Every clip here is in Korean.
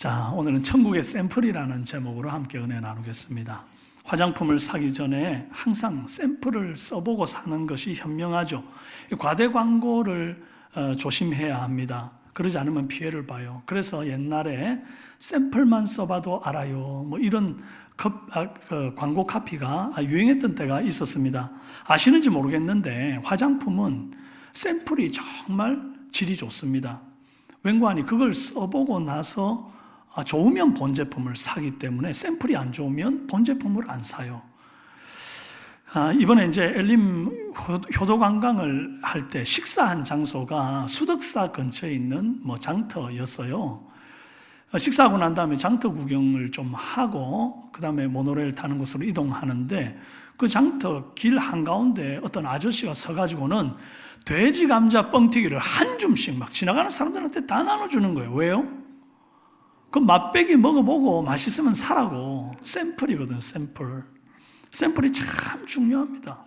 자, 오늘은 천국의 샘플이라는 제목으로 함께 은혜 나누겠습니다. 화장품을 사기 전에 항상 샘플을 써보고 사는 것이 현명하죠. 과대 광고를 조심해야 합니다. 그러지 않으면 피해를 봐요. 그래서 옛날에 샘플만 써봐도 알아요, 뭐 이런 광고 카피가 유행했던 때가 있었습니다. 아시는지 모르겠는데 화장품은 샘플이 정말 질이 좋습니다. 웬관이 그걸 써보고 나서 좋으면 본 제품을 사기 때문에 샘플이 안 좋으면 본 제품을 안 사요. 이번에 이제 엘림 효도 관광을 할 때 식사한 장소가 수덕사 근처에 있는 장터였어요. 식사하고 난 다음에 장터 구경을 좀 하고 그 다음에 모노레일 타는 곳으로 이동하는데 그 장터 길 한가운데 어떤 아저씨가 서가지고는 돼지 감자 뻥튀기를 한 줌씩 막 지나가는 사람들한테 다 나눠주는 거예요. 왜요? 그 맛배기 먹어보고 맛있으면 사라고. 샘플이거든, 샘플. 샘플이 참 중요합니다.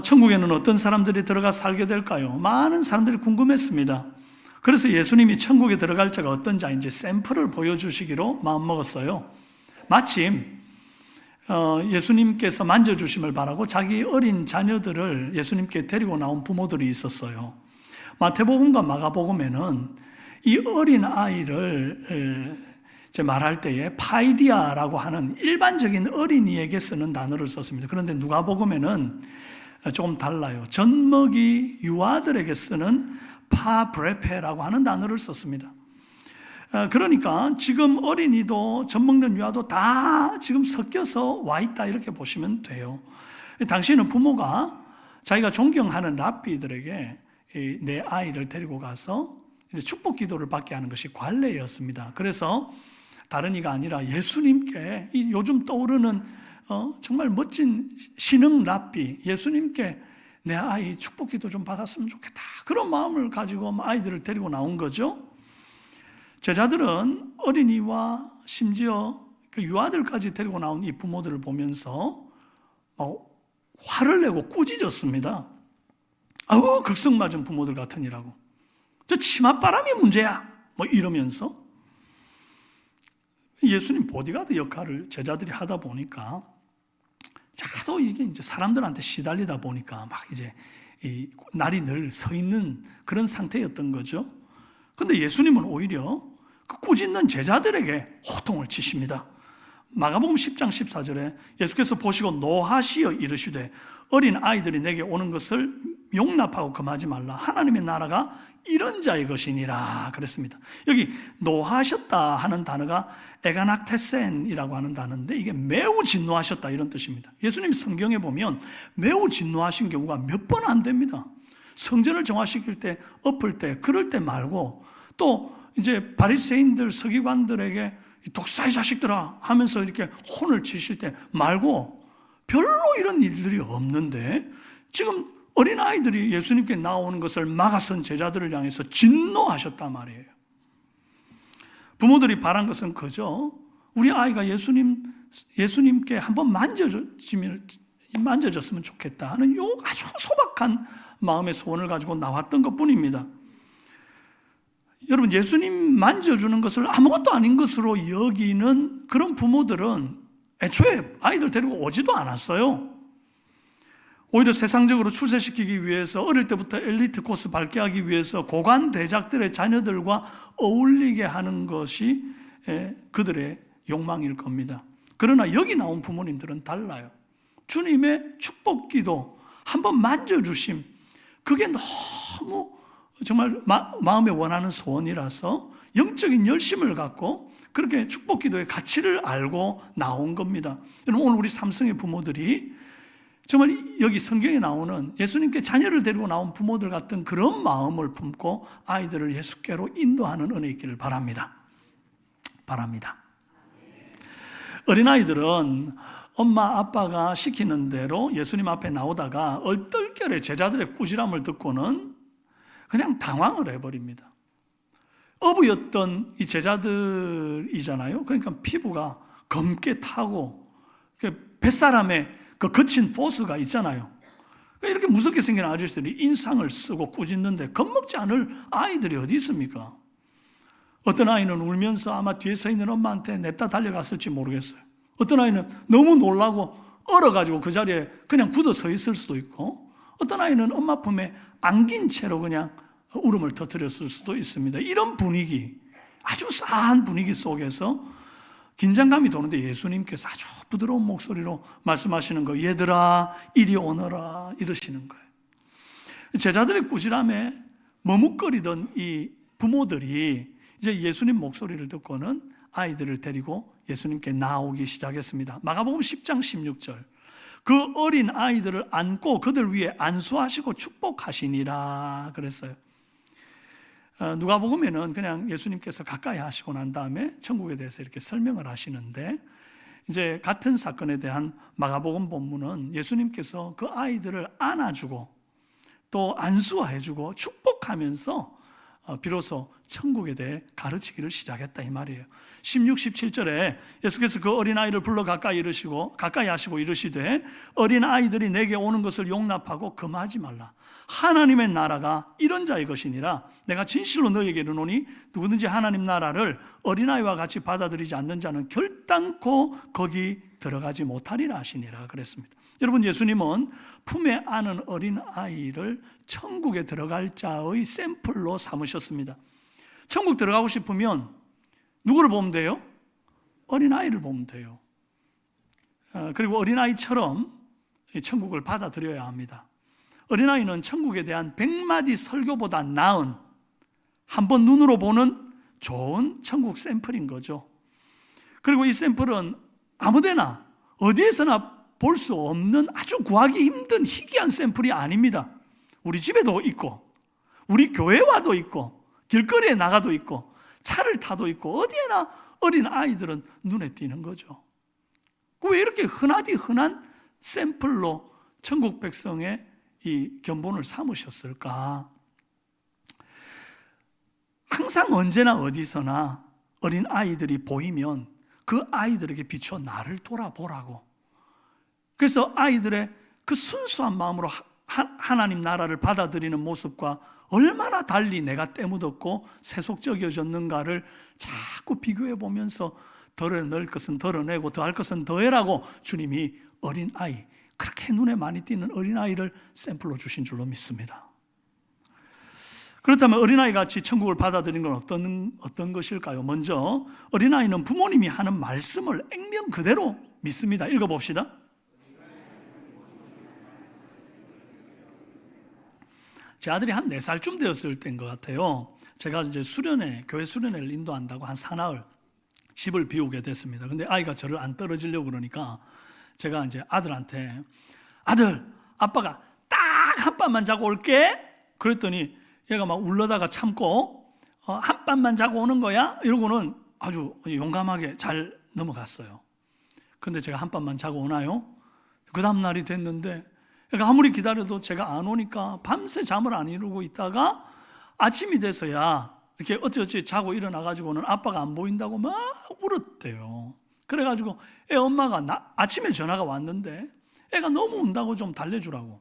천국에는 어떤 사람들이 들어가 살게 될까요? 많은 사람들이 궁금했습니다. 그래서 예수님이 천국에 들어갈 자가 어떤 자인지 샘플을 보여주시기로 마음먹었어요. 마침 예수님께서 만져주심을 바라고 자기 어린 자녀들을 예수님께 데리고 나온 부모들이 있었어요. 마태복음과 마가복음에는 이 어린 아이를 말할 때에 파이디아라고 하는 일반적인 어린이에게 쓰는 단어를 썼습니다. 그런데 누가복음에는 조금 달라요. 젖먹이 유아들에게 쓰는 파브레페라고 하는 단어를 썼습니다. 그러니까 지금 어린이도 젖먹는 유아도 다 지금 섞여서 와 있다, 이렇게 보시면 돼요. 당시에는 부모가 자기가 존경하는 랍비들에게 내 아이를 데리고 가서 축복 기도를 받게 하는 것이 관례였습니다. 그래서 다른 이가 아니라 예수님께, 요즘 떠오르는 정말 멋진 신흥 랍비 예수님께 내 아이 축복 기도 좀 받았으면 좋겠다, 그런 마음을 가지고 아이들을 데리고 나온 거죠. 제자들은 어린이와 심지어 그 유아들까지 데리고 나온 이 부모들을 보면서 화를 내고 꾸짖었습니다. 아우, 극성맞은 부모들 같으니라고. 저 치맛바람이 문제야, 이러면서. 예수님 보디가드 역할을 제자들이 하다 보니까 자도 이게 이제 사람들한테 시달리다 보니까 막 이제 날이 늘 서 있는 그런 상태였던 거죠. 근데 예수님은 오히려 그 꾸짖는 제자들에게 호통을 치십니다. 마가복음 10장 14절에 예수께서 보시고 노하시어 이르시되 어린 아이들이 내게 오는 것을 용납하고 금하지 말라. 하나님의 나라가 이런 자의 것이니라 그랬습니다. 여기 노하셨다 하는 단어가 에가낙테센이라고 하는 단어인데 이게 매우 진노하셨다, 이런 뜻입니다. 예수님 성경에 보면 매우 진노하신 경우가 몇 번 안 됩니다. 성전을 정화시킬 때, 엎을 때, 그럴 때 말고, 또 이제 바리새인들, 서기관들에게 독사의 자식들아 하면서 이렇게 혼을 치실 때 말고 별로 이런 일들이 없는데, 지금 어린아이들이 예수님께 나오는 것을 막아선 제자들을 향해서 진노하셨단 말이에요. 부모들이 바란 것은 그저 우리 아이가 예수님께 한번 만져줬으면 좋겠다 하는 요 아주 소박한 마음의 소원을 가지고 나왔던 것뿐입니다. 여러분, 예수님 만져주는 것을 아무것도 아닌 것으로 여기는 그런 부모들은 애초에 아이들 데리고 오지도 않았어요. 오히려 세상적으로 출세시키기 위해서 어릴 때부터 엘리트 코스 밟게 하기 위해서 고관 대작들의 자녀들과 어울리게 하는 것이 그들의 욕망일 겁니다. 그러나 여기 나온 부모님들은 달라요. 주님의 축복기도 한번 만져주심, 그게 너무 정말 마음에 원하는 소원이라서 영적인 열심을 갖고 그렇게 축복기도의 가치를 알고 나온 겁니다. 여러분, 오늘 우리 삼성의 부모들이 정말 여기 성경에 나오는 예수님께 자녀를 데리고 나온 부모들 같은 그런 마음을 품고 아이들을 예수께로 인도하는 은혜 있기를 바랍니다. 어린아이들은 엄마 아빠가 시키는 대로 예수님 앞에 나오다가 얼떨결에 제자들의 꾸지람을 듣고는 그냥 당황을 해버립니다. 어부였던 이 제자들이잖아요. 그러니까 피부가 검게 타고 뱃사람의 그 거친 포스가 있잖아요. 이렇게 무섭게 생긴 아저씨들이 인상을 쓰고 꾸짖는데 겁먹지 않을 아이들이 어디 있습니까? 어떤 아이는 울면서 아마 뒤에 서 있는 엄마한테 냅다 달려갔을지 모르겠어요. 어떤 아이는 너무 놀라고 얼어가지고 그 자리에 그냥 굳어 서 있을 수도 있고, 어떤 아이는 엄마 품에 안긴 채로 그냥 울음을 터뜨렸을 수도 있습니다. 이런 분위기, 아주 싸한 분위기 속에서 긴장감이 도는데 예수님께서 아주 부드러운 목소리로 말씀하시는 거, 얘들아 이리 오너라 이러시는 거예요. 제자들의 꾸지람에 머뭇거리던 이 부모들이 이제 예수님 목소리를 듣고는 아이들을 데리고 예수님께 나오기 시작했습니다. 마가복음 10장 16절, 그 어린 아이들을 안고 그들 위에 안수하시고 축복하시니라 그랬어요. 누가복음에는 그냥 예수님께서 가까이 하시고 난 다음에 천국에 대해서 이렇게 설명을 하시는데, 이제 같은 사건에 대한 마가복음 본문은 예수님께서 그 아이들을 안아주고 또 안수해주고 축복하면서 비로소 천국에 대해 가르치기를 시작했다 이 말이에요. 16, 17절에 예수께서 그 어린아이를 불러 가까이 하시고 이르시되 어린아이들이 내게 오는 것을 용납하고 금하지 말라. 하나님의 나라가 이런 자의 것이니라. 내가 진실로 너희에게 이르노니 누구든지 하나님 나라를 어린아이와 같이 받아들이지 않는 자는 결단코 거기 들어가지 못하리라 하시니라 그랬습니다. 여러분, 예수님은 품에 안은 어린아이를 천국에 들어갈 자의 샘플로 삼으셨습니다. 천국 들어가고 싶으면 누구를 보면 돼요? 어린아이를 보면 돼요. 그리고 어린아이처럼 천국을 받아들여야 합니다. 어린아이는 천국에 대한 100마디 설교보다 나은, 한번 눈으로 보는 좋은 천국 샘플인 거죠. 그리고 이 샘플은 아무데나 어디에서나 볼 수 없는 아주 구하기 힘든 희귀한 샘플이 아닙니다. 우리 집에도 있고 우리 교회 와도 있고 길거리에 나가도 있고 차를 타도 있고 어디에나 어린 아이들은 눈에 띄는 거죠. 왜 이렇게 흔한 샘플로 천국 백성의 이 견본을 삼으셨을까? 항상 언제나 어디서나 어린 아이들이 보이면 그 아이들에게 비춰 나를 돌아보라고. 그래서 아이들의 그 순수한 마음으로 하나님 나라를 받아들이는 모습과 얼마나 달리 내가 때묻었고 세속적이어졌는가를 자꾸 비교해 보면서 덜어낼 것은 덜어내고 더할 것은 더해라고 주님이 어린아이, 그렇게 눈에 많이 띄는 어린아이를 샘플로 주신 줄로 믿습니다. 그렇다면 어린아이 같이 천국을 받아들이는 건 어떤 것일까요? 먼저 어린아이는 부모님이 하는 말씀을 액면 그대로 믿습니다. 읽어봅시다. 제 아들이 한 4살쯤 되었을 때인 것 같아요. 제가 이제 교회 수련회를 인도한다고 한 사나흘 집을 비우게 됐습니다. 근데 아이가 저를 안 떨어지려고 그러니까 제가 이제 아들한테, 아들, 아빠가 딱 한 밤만 자고 올게. 그랬더니 얘가 막 울러다가 참고 한 밤만 자고 오는 거야? 이러고는 아주 용감하게 잘 넘어갔어요. 근데 제가 한 밤만 자고 오나요? 그 다음 날이 됐는데 그러니까 아무리 기다려도 제가 안 오니까 밤새 잠을 안 이루고 있다가 아침이 돼서야 이렇게 어찌어찌 자고 일어나가지고는 아빠가 안 보인다고 막 울었대요. 그래가지고 애 엄마가 아침에 전화가 왔는데 애가 너무 운다고 좀 달래주라고.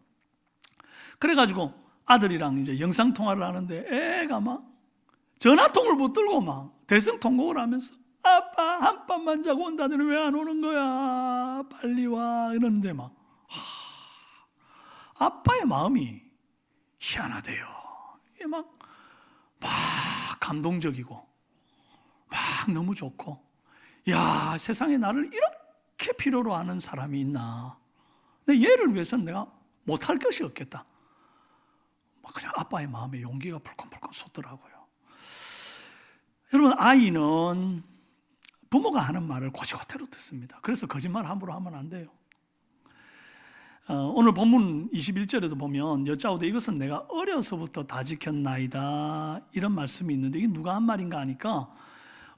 그래가지고 아들이랑 이제 영상통화를 하는데 애가 막 전화통을 붙들고 막 대성통곡을 하면서 아빠 한 밤만 자고 온다더니 왜 안 오는 거야? 빨리 와. 이러는데 막 아빠의 마음이 희한하대요. 이게 막 감동적이고 막 너무 좋고, 야, 세상에 나를 이렇게 필요로 하는 사람이 있나. 근데 얘를 위해서는 내가 못할 것이 없겠다. 막 그냥 아빠의 마음에 용기가 불끈불끈 솟더라고요. 여러분, 아이는 부모가 하는 말을 곧이곧대로 듣습니다. 그래서 거짓말 함부로 하면 안 돼요. 오늘 본문 21절에도 보면 여짜오되 이것은 내가 어려서부터 다 지켰나이다 이런 말씀이 있는데 이게 누가 한 말인가 하니까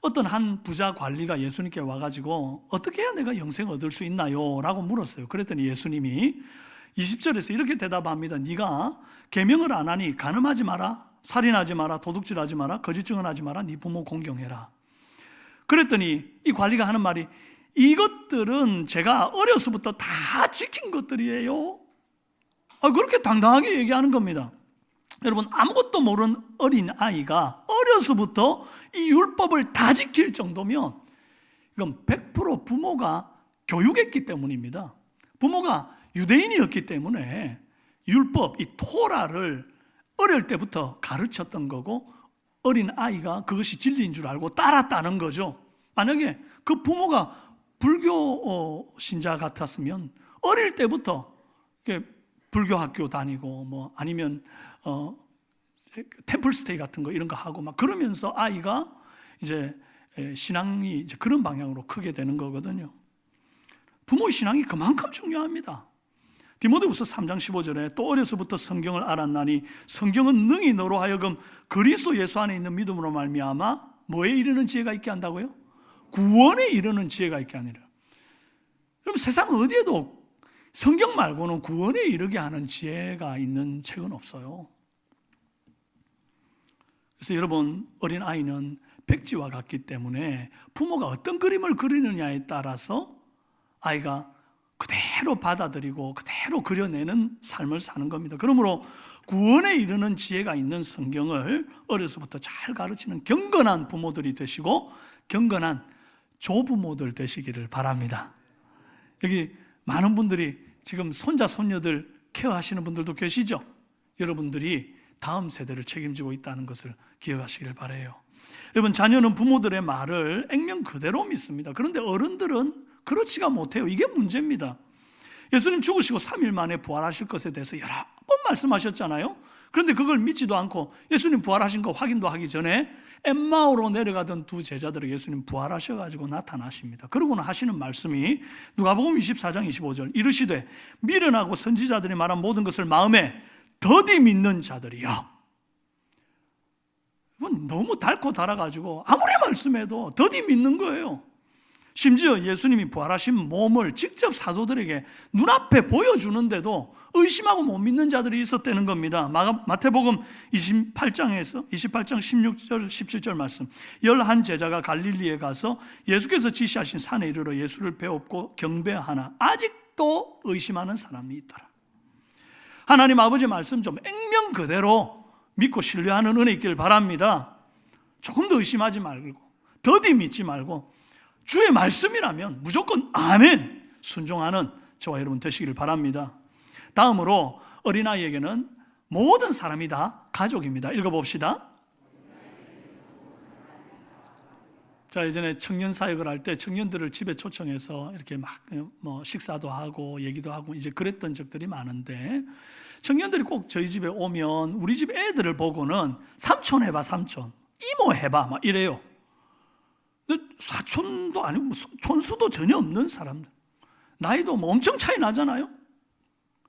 어떤 한 부자 관리가 예수님께 와가지고 어떻게 해야 내가 영생을 얻을 수 있나요? 라고 물었어요. 그랬더니 예수님이 20절에서 이렇게 대답합니다. 네가 계명을 안 하니 간음하지 마라, 살인하지 마라, 도둑질하지 마라, 거짓 증언하지 마라, 네 부모 공경해라. 그랬더니 이 관리가 하는 말이 이것들은 제가 어려서부터 다 지킨 것들이에요. 그렇게 당당하게 얘기하는 겁니다. 여러분, 아무것도 모르는 어린 아이가 어려서부터 이 율법을 다 지킬 정도면 이건 100% 부모가 교육했기 때문입니다. 부모가 유대인이었기 때문에 율법, 이 토라를 어릴 때부터 가르쳤던 거고, 어린 아이가 그것이 진리인 줄 알고 따랐다는 거죠. 만약에 그 부모가 불교 신자 같았으면 어릴 때부터 불교 학교 다니고 뭐 아니면 템플스테이 같은 거 이런 거 하고 막 그러면서 아이가 이제 신앙이 이제 그런 방향으로 크게 되는 거거든요. 부모의 신앙이 그만큼 중요합니다. 디모데후서 3장 15절에 또 어려서부터 성경을 알았나니 성경은 능히 너로 하여금 그리스도 예수 안에 있는 믿음으로 말미암아 뭐에 이르는 지혜가 있게 한다고요? 구원에 이르는 지혜가 있게 하니라. 그럼 세상 어디에도 성경 말고는 구원에 이르게 하는 지혜가 있는 책은 없어요. 그래서 여러분, 어린아이는 백지와 같기 때문에 부모가 어떤 그림을 그리느냐에 따라서 아이가 그대로 받아들이고 그대로 그려내는 삶을 사는 겁니다. 그러므로 구원에 이르는 지혜가 있는 성경을 어려서부터 잘 가르치는 경건한 부모들이 되시고 경건한 조부모들 되시기를 바랍니다. 여기 많은 분들이 지금 손자 손녀들 케어하시는 분들도 계시죠? 여러분들이 다음 세대를 책임지고 있다는 것을 기억하시길 바라요. 여러분, 자녀는 부모들의 말을 액면 그대로 믿습니다. 그런데 어른들은 그렇지가 못해요. 이게 문제입니다. 예수님 죽으시고 3일 만에 부활하실 것에 대해서 여러 번 말씀하셨잖아요. 그런데 그걸 믿지도 않고 예수님 부활하신 거 확인도 하기 전에 엠마오로 내려가던 두 제자들에게 예수님 부활하셔가지고 나타나십니다. 그러고는 하시는 말씀이 누가복음 24장 25절 이르시되 미련하고 선지자들이 말한 모든 것을 마음에 더디 믿는 자들이여. 너무 달고 달아가지고 아무리 말씀해도 더디 믿는 거예요. 심지어 예수님이 부활하신 몸을 직접 사도들에게 눈앞에 보여주는데도 의심하고 못 믿는 자들이 있었다는 겁니다. 마태복음 28장 16절 17절 말씀. 11 제자가 갈릴리에 가서 예수께서 지시하신 산에 이르러 예수를 배웁고 경배하나 아직도 의심하는 사람이 있더라. 하나님 아버지 말씀 좀 액면 그대로 믿고 신뢰하는 은혜 있기를 바랍니다. 조금 더 의심하지 말고 더디 믿지 말고 주의 말씀이라면 무조건 아멘 순종하는 저와 여러분 되시기를 바랍니다. 다음으로 어린아이에게는 모든 사람이 다 가족입니다. 읽어봅시다. 자, 예전에 청년 사역을 할 때 청년들을 집에 초청해서 이렇게 막 식사도 하고 얘기도 하고 이제 그랬던 적들이 많은데, 청년들이 꼭 저희 집에 오면 우리 집 애들을 보고는 삼촌 해봐, 삼촌, 이모 해봐 막 이래요. 근데 사촌도 아니고 촌수도 전혀 없는 사람들, 나이도 엄청 차이 나잖아요.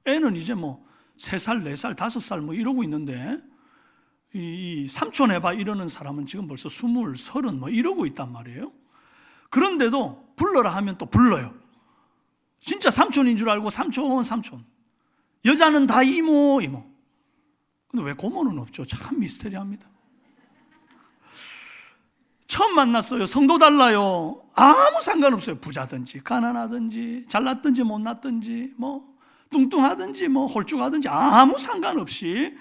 애는 이제 3살, 4살, 5살 이러고 있는데 이 삼촌 해봐 이러는 사람은 지금 벌써 20, 30 이러고 있단 말이에요. 그런데도 불러라 하면 또 불러요. 진짜 삼촌인 줄 알고 삼촌, 삼촌. 여자는 다 이모, 이모. 근데 왜 고모는 없죠? 참 미스테리합니다. 처음 만났어요. 성도 달라요. 아무 상관없어요. 부자든지 가난하든지 잘났든지 못났든지 뚱뚱하든지 홀쭉하든지 아무 상관없이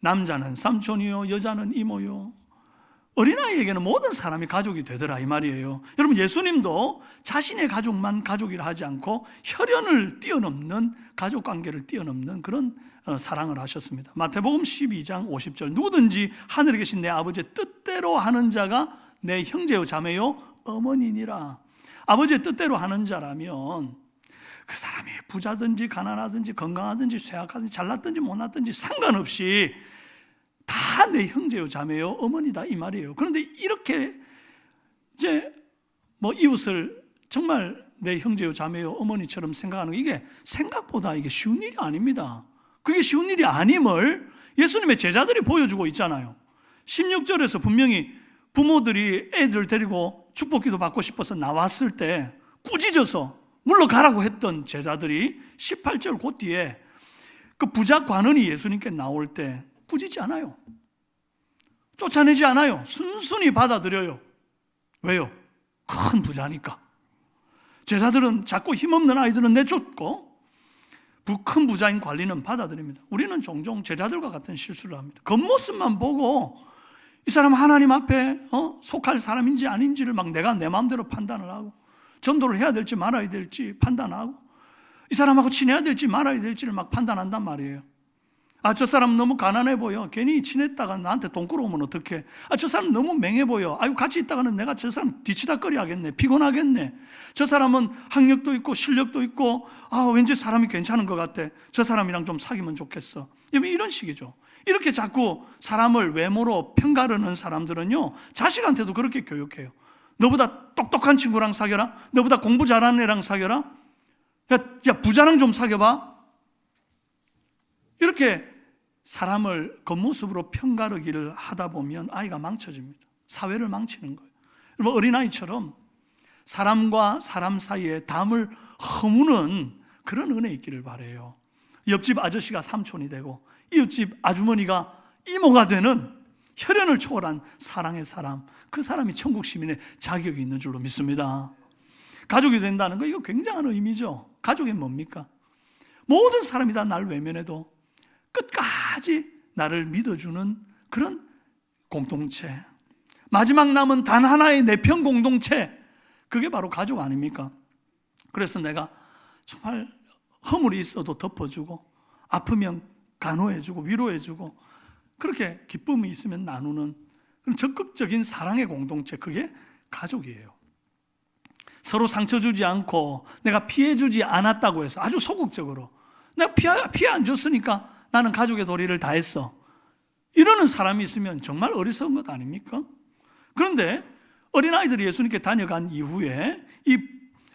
남자는 삼촌이요, 여자는 이모요. 어린아이에게는 모든 사람이 가족이 되더라 이 말이에요. 여러분, 예수님도 자신의 가족만 가족이라 하지 않고 혈연을 뛰어넘는 가족관계를 뛰어넘는 그런 사랑을 하셨습니다. 마태복음 12장 50절 누구든지 하늘에 계신 내 아버지의 뜻대로 하는 자가 내 형제요 자매요 어머니니라. 아버지의 뜻대로 하는 자라면 그 사람이 부자든지 가난하든지 건강하든지 쇠약하든지 잘났든지 못났든지 상관없이 다 내 형제요 자매요 어머니다 이 말이에요. 그런데 이렇게 이제 이웃을 정말 내 형제요 자매요 어머니처럼 생각하는 게 이게 생각보다 이게 쉬운 일이 아닙니다. 그게 쉬운 일이 아님을 예수님의 제자들이 보여주고 있잖아요. 16절에서 분명히 부모들이 애들 데리고 축복기도 받고 싶어서 나왔을 때 꾸짖어서 물러가라고 했던 제자들이 18절 그 뒤에 그 부자 관원이 예수님께 나올 때 꾸짖지 않아요. 쫓아내지 않아요. 순순히 받아들여요. 왜요? 큰 부자니까. 제자들은 작고 힘없는 아이들은 내쫓고 큰 부자인 관리는 받아들입니다. 우리는 종종 제자들과 같은 실수를 합니다. 겉모습만 보고 이 사람 하나님 앞에 속할 사람인지 아닌지를 막 내가 내 마음대로 판단을 하고, 전도를 해야 될지 말아야 될지 판단하고, 이 사람하고 친해야 될지 말아야 될지를 막 판단한단 말이에요. 저 사람 너무 가난해 보여. 괜히 친했다가 나한테 돈 끌어오면 어떡해. 저 사람 너무 맹해 보여. 같이 있다가는 내가 저 사람 뒤치다거리 하겠네. 피곤하겠네. 저 사람은 학력도 있고 실력도 있고 왠지 사람이 괜찮은 것 같아. 저 사람이랑 좀 사귀면 좋겠어. 이런 식이죠. 이렇게 자꾸 사람을 외모로 평가하는 사람들은요, 자식한테도 그렇게 교육해요. 너보다 똑똑한 친구랑 사귀어라. 너보다 공부 잘하는 애랑 사귀어라. 야 부자랑 좀 사귀어봐. 이렇게 사람을 겉모습으로 평가르기를 하다 보면 아이가 망쳐집니다. 사회를 망치는 거예요. 여러분, 어린아이처럼 사람과 사람 사이에 담을 허무는 그런 은혜 있기를 바라요. 옆집 아저씨가 삼촌이 되고 이웃집 아주머니가 이모가 되는 혈연을 초월한 사랑의 사람, 그 사람이 천국 시민의 자격이 있는 줄로 믿습니다. 가족이 된다는 거, 이거 굉장한 의미죠. 가족이 뭡니까? 모든 사람이 다 날 외면해도 끝까지 나를 믿어주는 그런 공동체, 마지막 남은 단 하나의 내 편 공동체, 그게 바로 가족 아닙니까? 그래서 내가 정말 허물이 있어도 덮어주고, 아프면 간호해주고 위로해주고, 그렇게 기쁨이 있으면 나누는 그런 적극적인 사랑의 공동체, 그게 가족이에요. 서로 상처 주지 않고 내가 피해 주지 않았다고 해서 아주 소극적으로 내가 피해 안 줬으니까 나는 가족의 도리를 다 했어, 이러는 사람이 있으면 정말 어리석은 것 아닙니까? 그런데 어린아이들이 예수님께 다녀간 이후에 이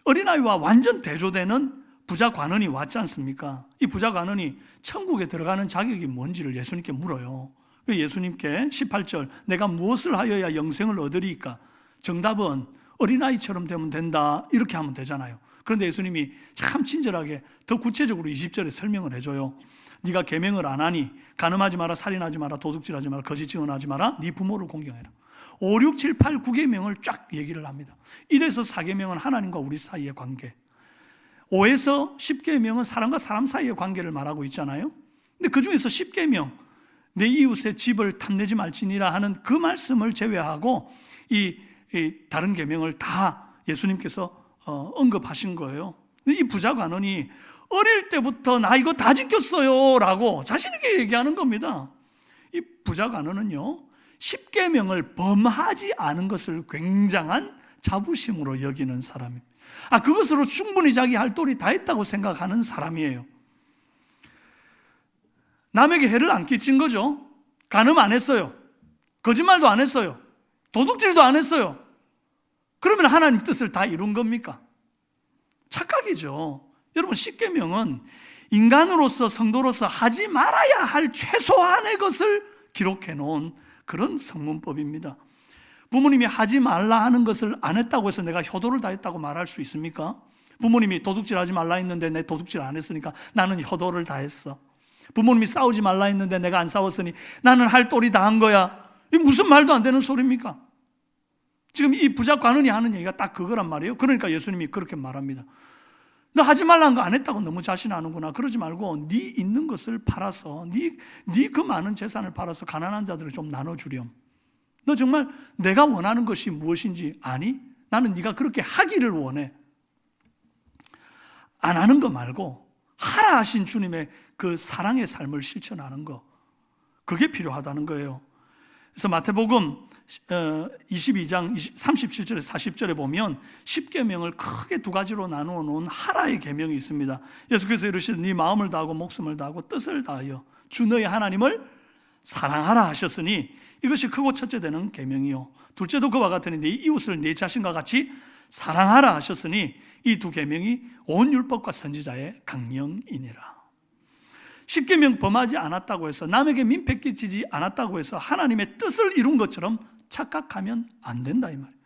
어린아이와 완전 대조되는 부자 관원이 왔지 않습니까? 이 부자 관원이 천국에 들어가는 자격이 뭔지를 예수님께 물어요. 예수님께 18절, 내가 무엇을 하여야 영생을 얻으리까? 정답은 어린아이처럼 되면 된다, 이렇게 하면 되잖아요. 그런데 예수님이 참 친절하게 더 구체적으로 20절에 설명을 해줘요. 네가 계명을 안 하니 간음하지 마라, 살인하지 마라, 도둑질하지 마라, 거짓 증언하지 마라, 네 부모를 공경해라. 5, 6, 7, 8, 9계명을 쫙 얘기를 합니다. 1에서 4계명은 하나님과 우리 사이의 관계, 5에서 10계명은 사람과 사람 사이의 관계를 말하고 있잖아요. 근데 그 중에서 10계명, 내 이웃의 집을 탐내지 말지니라 하는 그 말씀을 제외하고 이 다른 계명을 다 예수님께서 언급하신 거예요. 이 부자 관원이 어릴 때부터 나 이거 다 지켰어요 라고 자신 있게 얘기하는 겁니다. 이 부자 관원은요, 10계명을 범하지 않은 것을 굉장한 자부심으로 여기는 사람입니다. 그것으로 충분히 자기 할 도리 다 했다고 생각하는 사람이에요. 남에게 해를 안 끼친 거죠. 간음 안 했어요. 거짓말도 안 했어요. 도둑질도 안 했어요. 그러면 하나님 뜻을 다 이룬 겁니까? 착각이죠. 여러분, 10계명은 인간으로서, 성도로서 하지 말아야 할 최소한의 것을 기록해 놓은 그런 성문법입니다. 부모님이 하지 말라 하는 것을 안 했다고 해서 내가 효도를 다 했다고 말할 수 있습니까? 부모님이 도둑질 하지 말라 했는데 내 도둑질 안 했으니까 나는 효도를 다 했어. 부모님이 싸우지 말라 했는데 내가 안 싸웠으니 나는 할 도리 다 한 거야. 이게 무슨 말도 안 되는 소리입니까? 지금 이 부자 관원이 하는 얘기가 딱 그거란 말이에요. 그러니까 예수님이 그렇게 말합니다. 너 하지 말라는 거 안 했다고 너무 자신하는구나. 그러지 말고 네 있는 것을 팔아서 네 그 많은 재산을 팔아서 가난한 자들을 좀 나눠주렴. 너 정말 내가 원하는 것이 무엇인지 아니? 나는 네가 그렇게 하기를 원해. 안 하는 거 말고 하라 하신 주님의 그 사랑의 삶을 실천하는 거, 그게 필요하다는 거예요. 그래서 마태복음 22장 37절에 40절에 보면 10계명을 크게 두 가지로 나누어 놓은 하라의 계명이 있습니다. 예수께서 이르시되 네 마음을 다하고 목숨을 다하고 뜻을 다하여 주 너의 하나님을 사랑하라 하셨으니 이것이 크고 첫째 되는 계명이요, 둘째도 그와 같으니 네 이웃을 네 자신과 같이 사랑하라 하셨으니 이 두 계명이 온 율법과 선지자의 강령이니라. 10계명 범하지 않았다고 해서, 남에게 민폐 끼치지 않았다고 해서 하나님의 뜻을 이룬 것처럼 착각하면 안 된다, 이 말이에요.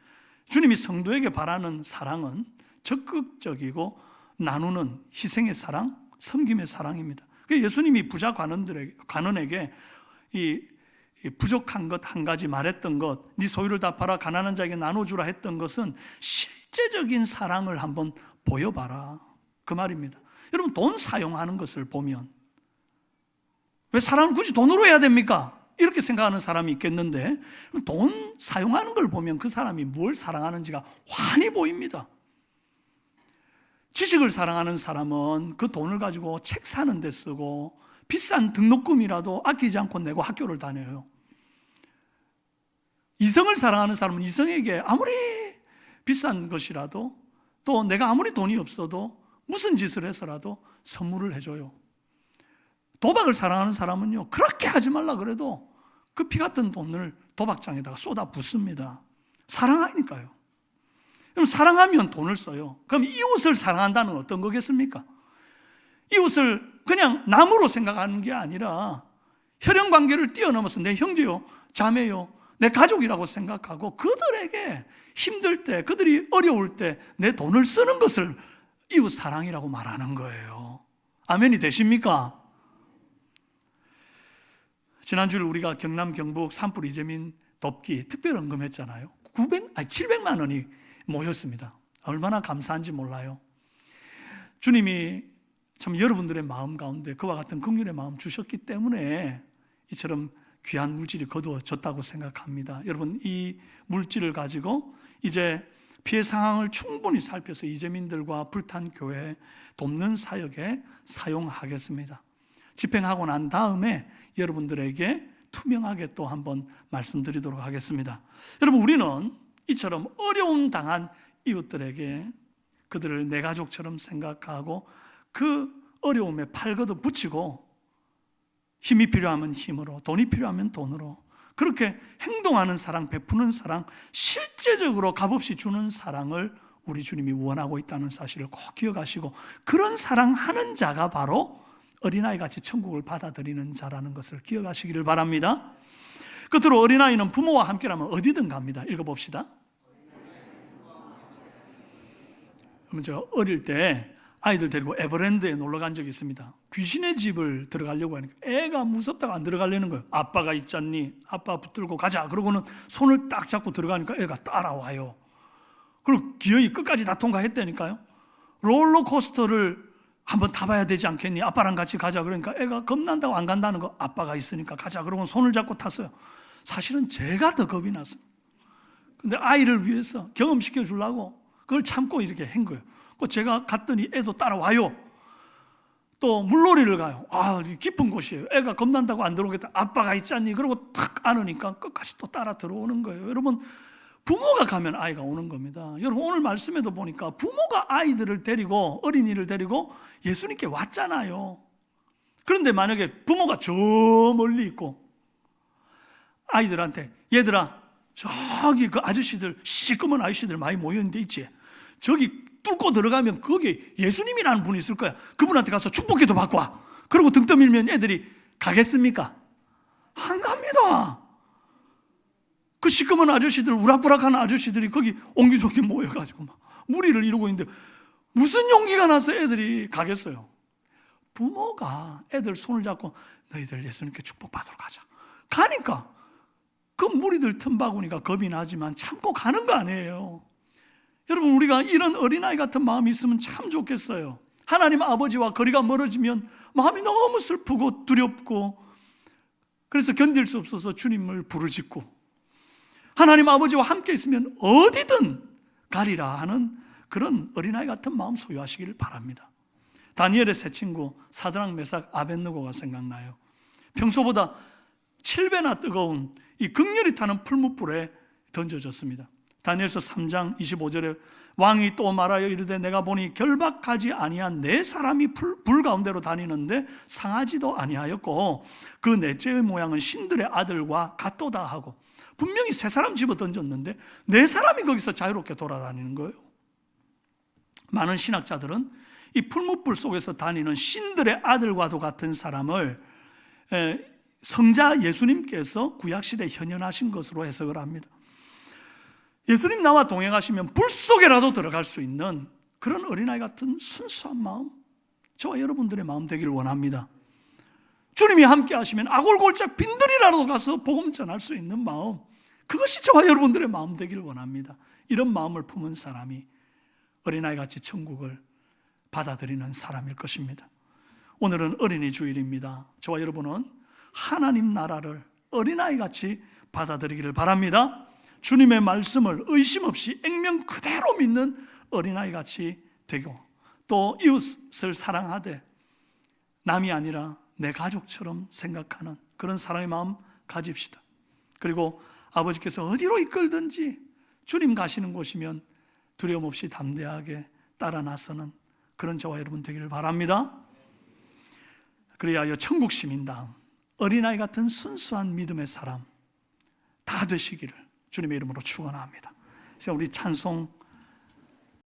주님이 성도에게 바라는 사랑은 적극적이고 나누는 희생의 사랑, 섬김의 사랑입니다. 예수님이 부자 관원에게 이 부족한 것 한 가지 말했던 것, 네 소유를 다 팔아 가난한 자에게 나눠주라 했던 것은 실제적인 사랑을 한번 보여봐라, 그 말입니다. 여러분, 돈 사용하는 것을 보면 왜 사람을 굳이 돈으로 해야 됩니까? 이렇게 생각하는 사람이 있겠는데, 돈 사용하는 걸 보면 그 사람이 뭘 사랑하는지가 환히 보입니다. 지식을 사랑하는 사람은 그 돈을 가지고 책 사는 데 쓰고 비싼 등록금이라도 아끼지 않고 내고 학교를 다녀요. 이성을 사랑하는 사람은 이성에게 아무리 비싼 것이라도, 또 내가 아무리 돈이 없어도 무슨 짓을 해서라도 선물을 해줘요. 도박을 사랑하는 사람은요, 그렇게 하지 말라 그래도 그 피 같은 돈을 도박장에다가 쏟아 붓습니다. 사랑하니까요. 그럼 사랑하면 돈을 써요. 그럼 이웃을 사랑한다는 어떤 거겠습니까? 이웃을 그냥 남으로 생각하는 게 아니라 혈연관계를 뛰어넘어서 내 형제요, 자매요, 내 가족이라고 생각하고 그들에게 힘들 때, 그들이 어려울 때 내 돈을 쓰는 것을 이웃 사랑이라고 말하는 거예요. 아멘이 되십니까? 지난주에 우리가 경남 경북 산불 이재민 돕기 특별 헌금했잖아요. 700만 원이 모였습니다. 얼마나 감사한지 몰라요. 주님이 참 여러분들의 마음 가운데 그와 같은 긍휼의 마음 주셨기 때문에 이처럼 귀한 물질이 거두어졌다고 생각합니다. 여러분, 이 물질을 가지고 이제 피해 상황을 충분히 살펴서 이재민들과 불탄 교회 돕는 사역에 사용하겠습니다. 집행하고 난 다음에 여러분들에게 투명하게 또 한번 말씀드리도록 하겠습니다. 여러분, 우리는 이처럼 어려움 당한 이웃들에게 그들을 내 가족처럼 생각하고 그 어려움에 팔 걷어 붙이고 힘이 필요하면 힘으로, 돈이 필요하면 돈으로 그렇게 행동하는 사랑, 베푸는 사랑, 실제적으로 값없이 주는 사랑을 우리 주님이 원하고 있다는 사실을 꼭 기억하시고, 그런 사랑하는 자가 바로 어린아이같이 천국을 받아들이는 자라는 것을 기억하시기를 바랍니다. 끝으로 어린아이는 부모와 함께라면 어디든 갑니다. 읽어봅시다. 그러면 제가 어릴 때 아이들 데리고 에버랜드에 놀러 간 적이 있습니다. 귀신의 집을 들어가려고 하니까 애가 무섭다고 안 들어가려는 거예요. 아빠가 있잖니, 아빠 붙들고 가자. 그러고는 손을 딱 잡고 들어가니까 애가 따라와요. 그리고 기어이 끝까지 다 통과했다니까요. 롤러코스터를 한번 타봐야 되지 않겠니? 아빠랑 같이 가자. 그러니까 애가 겁난다고 안 간다는 거, 아빠가 있으니까 가자. 그러고 손을 잡고 탔어요. 사실은 제가 더 겁이 났어요. 근데 아이를 위해서 경험시켜 주려고 그걸 참고 이렇게 한 거예요. 제가 갔더니 애도 따라와요. 또 물놀이를 가요. 깊은 곳이에요. 애가 겁난다고 안 들어오겠다. 아빠가 있잖니. 그러고 탁 안으니까 끝까지 또 따라 들어오는 거예요. 여러분, 부모가 가면 아이가 오는 겁니다. 여러분, 오늘 말씀에도 보니까 부모가 아이들을 데리고, 어린이를 데리고 예수님께 왔잖아요. 그런데 만약에 부모가 저 멀리 있고 아이들한테, 얘들아, 저기 그 아저씨들, 시꺼먼 아저씨들 많이 모여있는데 있지? 저기 뚫고 들어가면 거기 예수님이라는 분이 있을 거야. 그분한테 가서 축복기도 받고 와. 그리고 등 떠밀면 애들이 가겠습니까? 안 갑니다. 그 시꺼먼 아저씨들, 우락부락하는 아저씨들이 거기 옹기종기 모여가지고 막 무리를 이루고 있는데 무슨 용기가 나서 애들이 가겠어요? 부모가 애들 손을 잡고 너희들 예수님께 축복받으러 가자. 가니까 그 무리들 틈바구니가 겁이 나지만 참고 가는 거 아니에요. 여러분, 우리가 이런 어린아이 같은 마음이 있으면 참 좋겠어요. 하나님 아버지와 거리가 멀어지면 마음이 너무 슬프고 두렵고, 그래서 견딜 수 없어서 주님을 부르짖고, 하나님 아버지와 함께 있으면 어디든 가리라 하는 그런 어린아이 같은 마음 소유하시기를 바랍니다. 다니엘의 세 친구 사드락, 메삭, 아벳느고가 생각나요. 평소보다 7배나 뜨거운 이 극렬히 타는 풀무불에 던져졌습니다. 다니엘서 3장 25절에 왕이 또 말하여 이르되 내가 보니 결박하지 아니한 네 사람이 불 가운데로 다니는데 상하지도 아니하였고 그 넷째의 모양은 신들의 아들과 같도다 하고, 분명히 세 사람 집어 던졌는데 네 사람이 거기서 자유롭게 돌아다니는 거예요. 많은 신학자들은 이 풀무불 속에서 다니는 신들의 아들과도 같은 사람을 성자 예수님께서 구약시대에 현현하신 것으로 해석을 합니다. 예수님 나와 동행하시면 불 속에라도 들어갈 수 있는 그런 어린아이 같은 순수한 마음, 저와 여러분들의 마음 되기를 원합니다. 주님이 함께 하시면 아골골짝 빈들이라도 가서 복음 전할 수 있는 마음, 그것이 저와 여러분들의 마음 되기를 원합니다. 이런 마음을 품은 사람이 어린아이같이 천국을 받아들이는 사람일 것입니다. 오늘은 어린이 주일입니다. 저와 여러분은 하나님 나라를 어린아이같이 받아들이기를 바랍니다. 주님의 말씀을 의심 없이 액면 그대로 믿는 어린아이같이 되고, 또 이웃을 사랑하되 남이 아니라 내 가족처럼 생각하는 그런 사랑의 마음 가집시다. 그리고 아버지께서 어디로 이끌든지 주님 가시는 곳이면 두려움 없이 담대하게 따라 나서는 그런 저와 여러분 되기를 바랍니다. 그리하여 천국 시민다움 어린아이 같은 순수한 믿음의 사람 다 되시기를 주님의 이름으로 축원합니다. 우리 찬송